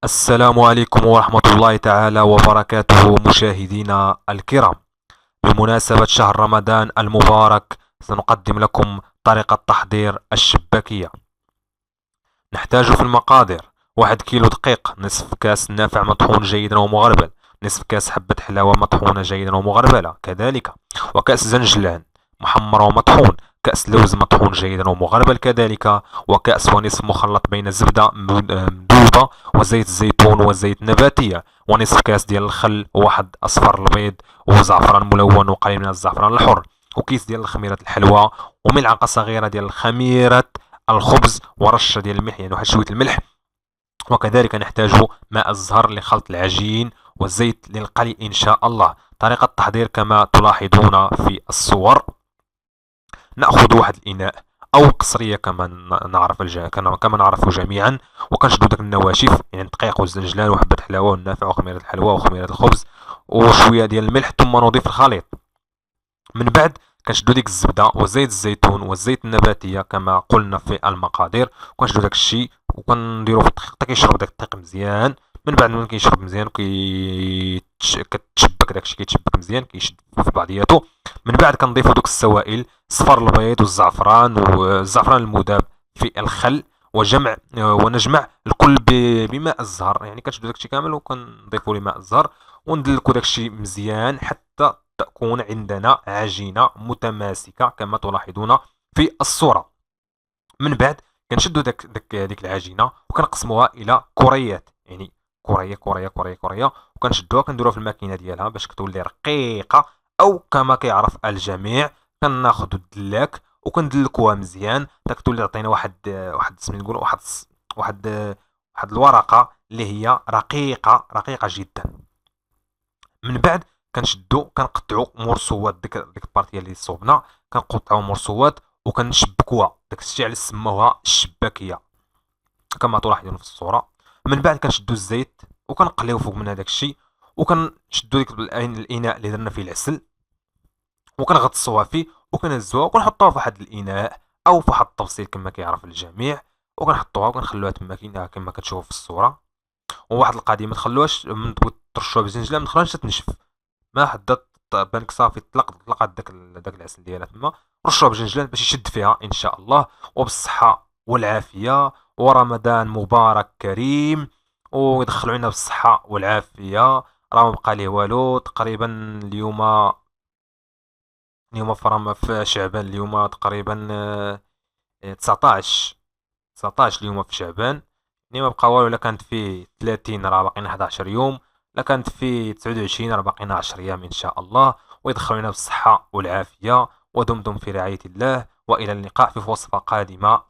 السلام عليكم ورحمة الله تعالى وبركاته مشاهدينا الكرام. بمناسبة شهر رمضان المبارك سنقدم لكم طريقة تحضير الشباكية. نحتاج في المقادير 1 كيلو دقيق، نصف كاس نافع مطحون جيدا ومغربل، نصف كاس حبة حلاوة مطحونة جيدا ومغربلة كذلك، وكأس زنجلان محمر ومطحون، كأس لوز مطحون جيدا ومغربل كذلك، وكأس ونصف مخلط بين الزبدة مذوبة وزيت الزيتون وزيت نباتية، ونصف كاس ديال الخل، وواحد أصفر البيض وزعفران ملون وقليل من الزعفران الحر، وكيس ديال خميرة الحلوى، وملعقة صغيرة ديال خميرة الخبز، ورشة ديال الملح يعني واحد شوية الملح. وكذلك نحتاج ماء الزهر لخلط العجين، والزيت للقلي إن شاء الله. طريقة التحضير كما تلاحظون في الصور. نأخذ واحد الإناء أو قصرية كما نعرف جميعا، وكنشدو داك النواشف يعني الدقيق والزنجلان وحبة الحلاوة والنافع وخميرة الحلوى وخميرة الخبز وشوية ديال الملح، ثم نضيف الخليط. من بعد كنشدو ديك الزبدة وزيت الزيتون والزيت النباتية كما قلنا في المقادير، وكنشدو داك الشيء وكنديرو في الدقيق حتى كيشرب داك الدقيق مزيان. من بعد ما كيشرب مزيان كتشبك داك الشيء، كيتشبك مزيان كيشد في بعضياتو. من بعد كنضيفو دوك السوائل، صفر البيض والزعفران المذاب في الخل، ونجمع الكل بماء الزهر، يعني كنشدو داكشي كامل وكنضيفو لماء الزهر وندلكو داكشي مزيان حتى تكون عندنا عجينة متماسكة كما تلاحظون في الصورة. من بعد كنشدو ديك العجينة وكنقسموها إلى كريات، يعني كرية كرية كرية كرية، وكنشدوها كنديروها في الماكينة ديالها باش كتولي رقيقة، أو كما كيعرف الجميع كناخدو الدلاك وكندلكوها مزيان حتى كتولي تعطينا واحد سميتو نقولو واحد واحد الورقة اللي هي رقيقة جدا. من بعد كنشدو كنقطعو مرسوات ديك البارتيه اللي صوبنا، كنقطعو مرسوات وكنشبكوها، داكشي علاش سموها الشباكيه كما تلاحظون في الصوره. من بعد كنشدو الزيت وكنقليو فوق من هذاك الشيء، وكنشدو ديك الاناء اللي درنا فيه العسل وكنغطسوها فيه وكنهزوها وكنحطوها في واحد الاناء او في واحد الطبسيل كما كيعرف الجميع، وكنحطوها وكنخلوها تما كما كتشوفوا في الصوره. وواحد القضيه ما تخلوهاش من ترشوها بالزنجله، ما تخلوهاش تنشف، ما حدا بانك صافي طلقت داك العسل ديالها تما، رشوها بجنجلان باش يشد فيها ان شاء الله. وبالصحه والعافيه، ورمضان مبارك كريم، ويدخل علينا بالصحه والعافيه. راه ما بقى ليه والو تقريبا. اليوم في شعبان، اليوم تقريبا 19 اليوم في شعبان، يعني ما بقى والو. لا كانت فيه 30 راه باقينا 11 يوم، لا كانت فيه 29 راه باقينا 10 ايام ان شاء الله. ويدخلنا بالصحة والعافية، ودمتم في رعاية الله، والى اللقاء في وصفة قادمة.